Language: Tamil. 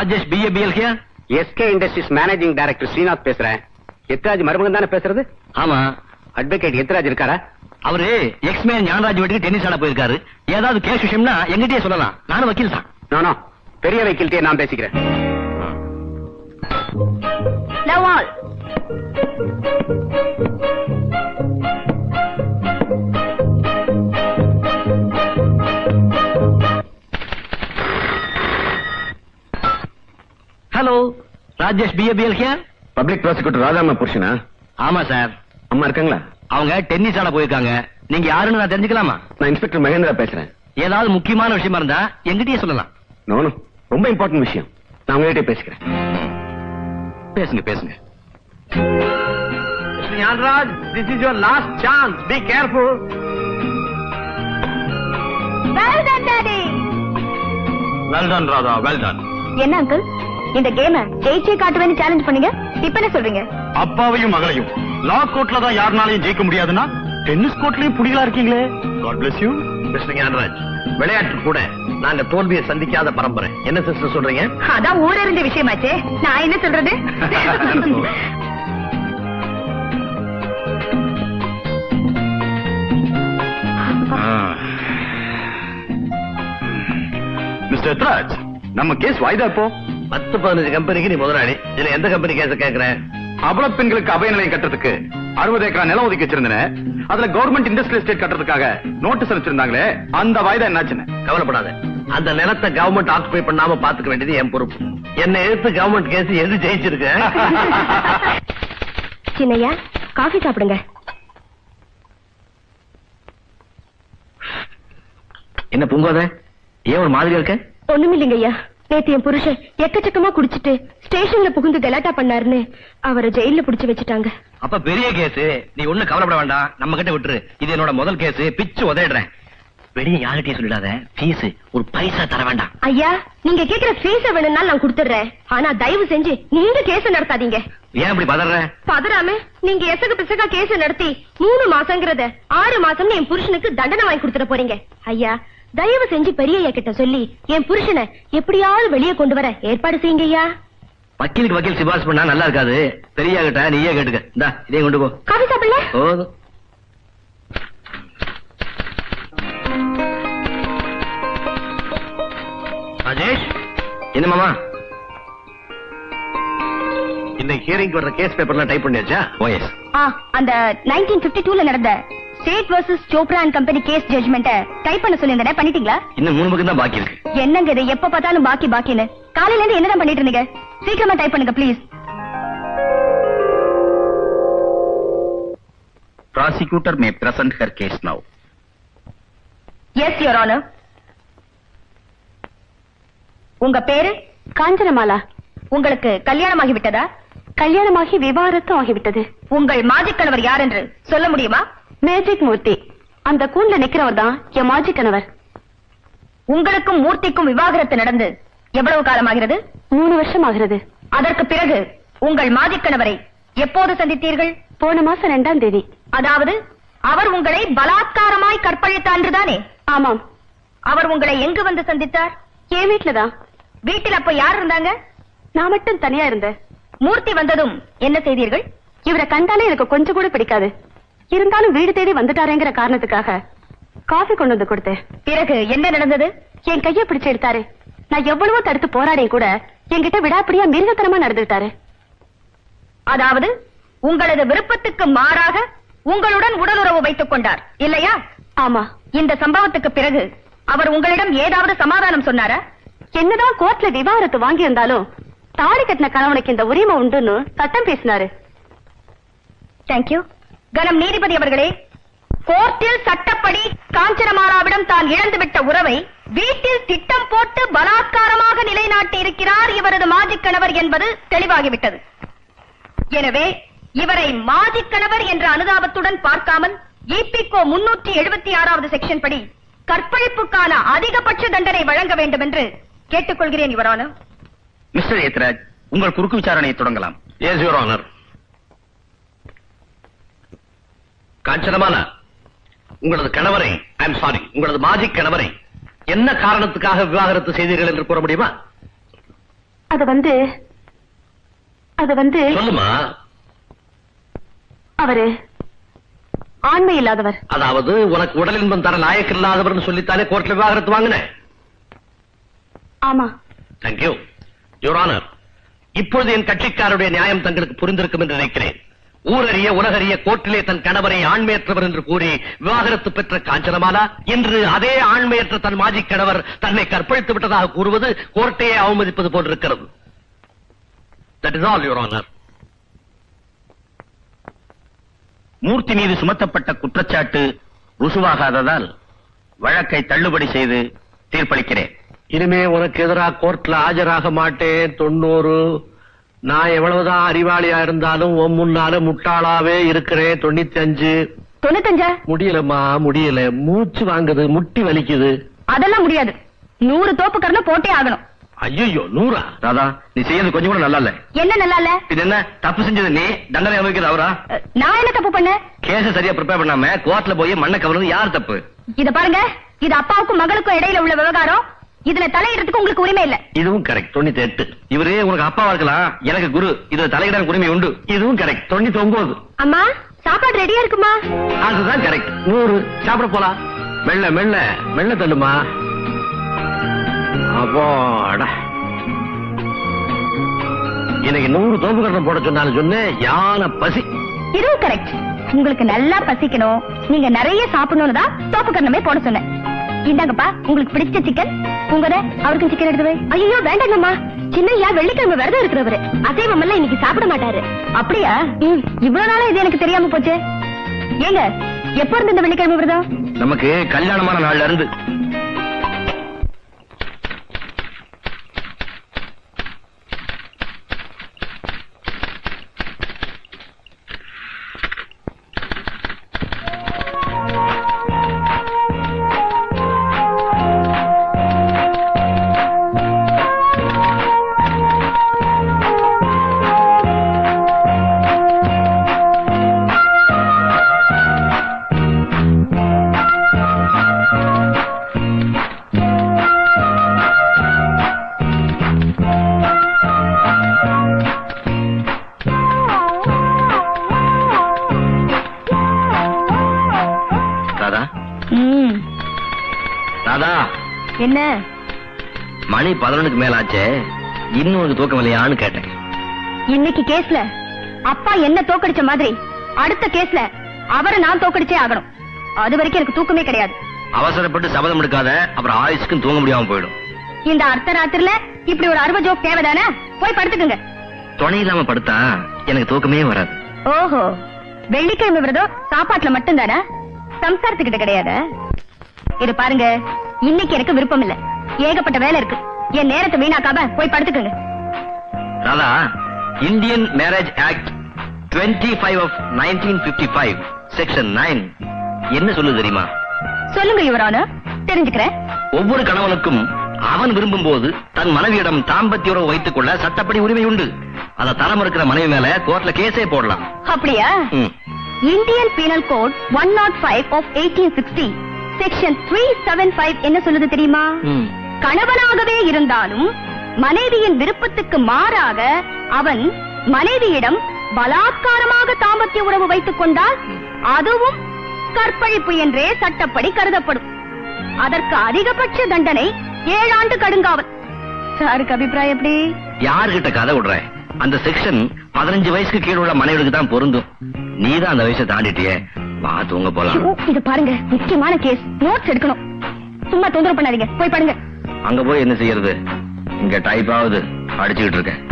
Rajesh BABL here. SK Industries managing director Srinath பேசுறேன். எத்ராஜ் மருமகன் தானே பேசுறது? ஆமா. அட்வொகேட் எத்ராஜ் இருக்காரா? அவரு எக்ஸ்மேன் ஞானராஜ் வீட்டுக்கு டென்னிஸ் ஆட போயிருக்காரு. ஏதாவது கேஸ் விஷயம்னா எங்கிட்டே சொல்லலாம். நானும் வக்கீல் தான். நோ பெரிய வக்கீல்ட்டே நான் பேசிக்கிறேன். Now all. Hello, Rajesh BABL here. Public prosecutor ராதாமா புருஷனா? ஆமா சார். அம்மா இருக்காங்களா? அவங்க டென்னிஸ் ஆட போயிருக்காங்க. நீங்க யாருன்னு நான் தெரிஞ்சுக்கலாமா? நான் இன்ஸ்பெக்டர் மகேந்திரா பேசுறேன். ஏதாவது முக்கியமான விஷயமா இருந்தா எங்கிட்டே சொல்லலாம். நோ ரொம்ப இம்பார்ட்டன்ட் விஷயம். நான் உங்ககிட்ட பேசிக்கிறேன். பேசுங்க. Gnanaraj, this is your last chance. Be careful. Well done, Daddy. Well done, Radha. Well done. என்ன அங்கிள், இந்த கேம ஜெயிச்சே காட்டுவேன்னு சேலஞ்ச் பண்ணீங்க. இப்ப என்ன சொல்றீங்க? அப்பாவையும் மகளையும் லா கோர்ட்ல தான் யாருனாலையும் ஜெயிக்க முடியாதுன்னா டென்னிஸ் கோர்ட்லயும் புடிகளா இருக்கீங்களே. God bless you. Mister Gnanaraj, விளையாட்டு கூட நாங்க தோல்வியை சந்திக்காத பரம்பரை. என்ன சிஸ்டர் சொல்றீங்க? அதான் ஊரறிஞ்ச விஷயமாச்சே. நான் என்ன சொல்றது? மிஸ்டர் எத்ராஜ், நம்ம கேஸ் வாய்தா இப்போ 10-15 கம்பெனிக்கு நீ முதலாளி. இதுல எந்த கம்பெனி கேஸ கேக்குறேன்? அபல பெண்களுக்கு அபய நிலையம் கட்டுறதுக்கு 60 ஏக்கரா நிலம் ஒதுக்கி வச்சிருந்தேன். அதுல கவர்மெண்ட் இண்டஸ்ட்ரியல் எஸ்டேட் கட்டுறதுக்காக நோட்டீஸ் அனுப்பிச்சிருந்தாங்களே, அந்த வாய்தா என்னாச்சுன்னு? கவலைப்படாத. அந்த நிலத்தை கவர்மெண்ட் ஆக்குபை பண்ணாம பாத்துக்க வேண்டியது என் பொறுப்பு. என்ன எடுத்து கவர்மெண்ட் கேஸ் எது ஜெயிச்சிருக்க? சின்னையா, காஃபி சாப்பிடுங்க. என்ன பூங்கோத, ஏன் ஒரு மாதிரியா இருக்க? ஒண்ணுமில்லைங்க ஐயா. நேத்து என் புருஷன் எக்கச்சக்கமா குடிச்சிட்டு ஸ்டேஷன்ல புகுந்து கலாட்டா பண்ணாருன்னு அவரை ஜெயில புடிச்சு வச்சுட்டாங்க. அப்ப பெரிய கேஸ். நீ ஒண்ணு கவலைப்பட வேண்டாம், நம்ம கிட்ட விட்டுரு. இது என்னோட முதல் கேஸ். பிச்சு உதயிடுறேன். வெளியே யார்கிட்டயும் சொல்லிடாத. ஃபீஸ் ஒரு பைசா தர வேண்டாம். ஐயா, நீங்க கேக்குற ஃபீஸ வேணும்னாலும் நான் கொடுத்துறேன். ஆனா தயவு செஞ்சு நீங்க கேஸ் நடத்தாதீங்க. ஏன் இப்படி பதற? பதறாம நீங்க எசகு பிசகா கேஸ் நடத்தி 3 மாசங்கிறத 6 மாசம்னு என் புருஷனுக்கு தண்டனை வாங்கி கொடுத்துட போறீங்க. ஐயா, தயவு செஞ்சு பெரியய்யா கிட்ட சொல்லி என் புருஷனை எப்படியாவது வெளியே கொண்டு வர ஏற்பாடு செய்யுங்க ஐயா. வக்கீலுக்கு வக்கீல் சிபாரிசு பண்ணா நல்லா இருக்காது. பெரிய கிட்ட நீயே கேட்டுக்க. இந்தா, இதே கொண்டு போ. காஃபி சாப்பிடல? போதும். ராஜேஷ், என்ன மாமா? இந்த ஹியரிங் வர்ற கேஸ் பேப்பர்லாம் டைப் பண்ணியாச்சா? ஓஎஸ். அந்த 1952ல நடந்த state versus Chopra and company case ஜட்ஜ்மெண்ட்ட டைப் பண்ண சொல்லிருந்தேன். பண்ணிட்டீங்களா? இன்னும் 3 பக்கம் தான் பாக்கி இருக்கு. என்னங்க இது, எப்ப பார்த்தாலும் பாக்கின்னு? காலையில இருந்து என்னதான் பண்ணிட்டு இருந்தீங்க? சீக்கிரமா டைப் பண்ணுங்க please. Prosecutor may present her case now. Yes your honour. உங்க பேரு? காஞ்சனமாலா. உங்களுக்கு கல்யாணமாகி விட்டதா? கல்யாணமாகி விவாகரத்தும் ஆகிவிட்டது. உங்கள் மாஜிக் கணவர் யார் என்று சொல்ல முடியுமா? மேஜிக் மூர்த்தி. அந்த கூண்ல நிக்கிறவர் தான் என் மாஜிக் கணவர். உங்களுக்கும் மூர்த்திக்கும் விவாகரத்து நடந்து எவ்வளவு காலமாகிறது? 3 வருஷம் ஆகிறது. அதற்கு பிறகு உங்கள் மாஜிக் கணவரை எப்போது சந்தித்தீர்கள்? போன மாசம் 2ஆம் தேதி. அதாவது அவர் உங்களை பலாத்காரமாய் கற்பழித்த அன்றுதானே? ஆமாம். அவர் உங்களை எங்கு வந்து சந்தித்தார்? என் வீட்டுலதான். வீட்டில் அப்ப யார் இருந்தாங்க? நான் மட்டும் தனியா இருந்தேன். மூர்த்தி வந்ததும் என்ன செய்தீர்கள்? இவரை கண்டாலே எனக்கு கொஞ்சம் கூட பிடிக்காது. இருந்தாலும் வீடு தேடி வந்துட்டாரேங்கிற காரணத்துக்காக காஃபி கொண்டு வந்து கொடுத்தேன். பிறகு என்ன நடந்தது? என் கையை பிடிச்சு எடுத்தாரு. நான் எவ்வளவோ தடுத்து போராடே கூட என்கிட்ட விடாப்பிடியா மிருகத்தனமா நடந்துட்டாரு. அதாவது உங்களது விருப்பத்துக்கு மாறாக உங்களுடன் உடலுறவு வைத்துக் கொண்டார் இல்லையா? ஆமா. இந்த சம்பவத்துக்கு பிறகு அவர் உங்களிடம் ஏதாவது சமாதானம் சொன்னாரா? என்னதான் கோர்ட்ல விவாகரத்து வாங்கி இருந்தாலும் தாடி கட்டின கணவனுக்கு இந்த உரிமை உண்டுன்னு சட்டம் பேசினாரு. தேங்க்யூ. கனம் நீதிபதி அவர்களே, கோர்ட்டில் சட்டப்படி காஞ்சனமாலாவிடம் தான் இழந்துவிட்ட உறவை வீட்டில் திட்டம் போட்டு பலாத்காரமாக நிலைநாட்டி இருக்கிறார் இவரது மாஜிக் கணவர் என்பது தெளிவாகிவிட்டது. எனவே இவரை மாஜிக் கணவர் என்ற அனுதாபத்துடன் பார்க்காமல் இபிகோ 376வது செக்ஷன் படி கற்பழிப்புக்கான அதிகபட்ச தண்டனை வழங்க வேண்டும் என்று கேட்டுக்கொள்கிறேன் யுவர் ஆனர். மிஸ்டர் எத்ராஜ், உங்கள் குறுக்கு விசாரணையை தொடங்கலாம். Yes your honour. காஞ்சனமாலா, உங்களது கணவரை, ஐ எம் சாரி, உங்களது மாஜிக் கணவரை என்ன காரணத்துக்காக விவாகரத்து செய்தீர்கள் என்று கூற முடியுமா? அது வந்து சொல்லுமா. அவரு ஆண்மை இல்லாதவர். அதாவது உனக்கு உடல் இன்பம் தர லாயக்கு இல்லாதவர்னு சொல்லித்தானே கோர்ட்ல விவாகரத்து வாங்கினேன். ஆமா. Thank you your honour. இப்பொழுது என் கட்சிக்காரருடைய நியாயம் தங்களுக்கு புரிந்திருக்கும் என்று நினைக்கிறேன். ஊரறிய உலகறிய கோர்ட்டிலே தன் கணவரை ஆண்மையற்றவர் என்று கூறி விவாகரத்து பெற்ற காஞ்சனமாலா இன்று அதே ஆண்மையற்ற தன் மாஜி கணவர் தன்னை கற்பழித்து விட்டதாக கூறுவது கோர்ட்டையே அவமதிப்பது போன்றிருக்கிறது. That is all your honour. Murthy மீது சுமத்தப்பட்ட குற்றச்சாட்டு ருசுவாகாததால் வழக்கை தள்ளுபடி செய்து தீர்ப்பளிக்கிறேன். இனிமே உனக்கு எதிராக கோர்ட்ல ஆஜராக மாட்டேன். 90. நான் எவ்வளவுதான் அறிவாளியா இருந்தாலும் உன் முன்னால முட்டாளாவே இருக்கிறேன். 95. 95 முடியலம்மா, முடியல. மூச்சு வாங்குது, முட்டி வலிக்குது. அதெல்லாம் முடியாது. 100 தோப்புக்கரண போட்டே ஆகணும். ஐயோ 100? ராதா, நீ செய்யறது கொஞ்சம் கூட நல்லா இல்ல. என்ன நல்லா இல்ல? இது என்ன தப்பு செஞ்சது நீ, தண்டனை அனுபவிக்கிறது அவரா? நான் என்ன தப்பு பண்ண? கேஸ சரியா ப்ரிப்பேர் பண்ணாம கோர்ட்ல போய் மண்ணை கவர்றது யார் தப்பு? இத பாருங்க, இது அப்பாவுக்கும் மகளுக்கும் இடையில உள்ள விவகாரம். இதுல தலையிடறதுக்கு உங்களுக்கு உரிமை இல்ல. இதுவும் கரெக்ட். 98. இவரே உங்களுக்கு அப்பாவா இருக்கலாம், எனக்கு குரு. இதுல தலையிட உரிமை உண்டு. இதுவும் கரெக்ட். 99. அம்மா, சாப்பாடு ரெடியா இருக்குமா? அதுதான் கரெக்ட். 100. சாப்பிட போலாம். மெல்ல மெல்ல மெல்ல தள்ளுமா. அப்போடா, எனக்கு 100 தோப்பு கட்டணம் போட சொன்னாலும் சொன்னேன். யானை பசி. இதுவும் கரெக்ட். உங்களுக்கு நல்லா பசிக்கணும், நீங்க நிறைய சாப்பிடணும்னு தான் தோப்பு கட்டணமே போட சொன்னேன். இந்தாங்கப்பா, உங்களுக்கு பிடிச்ச சிக்கன். உங்கத அவருக்கும் சிக்கன் எடுத்து வை. ஐயோ வேண்டாங்கம்மா, சின்னையா வெள்ளிக்கிழமை விரதம் இருக்கிறவரு. அசைவம் எல்லாம் இன்னைக்கு சாப்பிட மாட்டாரு. அப்படியா? இவ்வளவு நாளா இது எனக்கு தெரியாம போச்சு. ஏங்க, எப்ப இருந்து இந்த வெள்ளிக்கிழமை விரதம்? நமக்கு கல்யாணமான நாள்ல இருந்து. ராதா, என்ன மணி 11க்கு மேல ஆச்சே, இன்னும் ஒரு தூக்கம் இல்லையான்னு கேட்டேன். இன்னைக்கு கேஸ்ல அப்பா என்ன தோக்கடிச்ச மாதிரி அடுத்த கேஸ்ல அவரை நான் தோக்கடிச்சே ஆகணும். அது வரைக்கும் எனக்கு தூக்கமே கிடையாது. அவசரப்பட்டு சபதம் எடுக்காத, அப்புறம் ஆயுஷ்க்கும் தூங்க முடியாம போயிடும். இந்த அர்த்த ராத்திரில இப்படி ஒரு அறுபது ஜோக் தேவைதானே? போய் படுத்துக்குங்க. துணை இல்லாம படுத்தா எனக்கு தூக்கமே வராது. ஓஹோ, வெள்ளிக்கிழமை விரதம் சாப்பாட்டுல மட்டும் தானே, சம்சாரத்துக்கிட்ட கிடையாது. இது பாருங்க, இன்னைக்கு எனக்கு விருப்பம் இல்ல. ஏகப்பட்ட வேலை இருக்கு. என் நேரத்தை வீணாக்காம போய் படுத்துக்குங்க. Radha, Indian marriage act 25 of 1955 section 9 என்ன சொல்லுது தெரியுமா? சொல்லுங்க யுவரான, தெரிஞ்சுக்கிறேன். ஒவ்வொரு கணவனுக்கும் அவன் விரும்பும் போது தன் மனைவியிடம் தாம்பத்திய உறவு வைத்துக் கொள்ள சட்டப்படி உரிமை உண்டு. அத தரம் இருக்கிற மனைவி மேல கோர்ட்ல கேஸே போடலாம். அப்படியா? Indian penal code 105 of 1860 section 375 என்ன சொல்லுது தெரியுமா? கணவனாகவே இருந்தாலும் மனைவியின் விருப்பத்துக்கு மாறாக அவன் மனைவியிடம் பலாத்காரமாக தாம்பத்திய உறவு வைத்துக் கொண்டால் அதுவும் கற்பழிப்பு என்றே சட்டப்படி கருதப்படும். அதற்கு அதிகபட்ச தண்டனை 7 ஆண்டு கடுங்காவல். சாருக்கு அபிப்பிராயம் எப்படி? யார்கிட்ட கதை விடுற? அந்த செக்ஷன் 15 வயசுக்கு கீழே உள்ள மனைவிக்கு தான் பொருந்தும். நீதான் அந்த வயசை தாண்டிட்டியே, வா தூங்க போலாம். இது பாருங்க, முக்கியமான கேஸ், நோட்ஸ் எடுக்கணும். சும்மா தொந்தரவு பண்ணாதீங்க, போய் படுங்க. அங்க போய் என்ன செய்யறது? இங்க டைப் ஆகுது, அடிச்சுக்கிட்டு இருக்கேன்.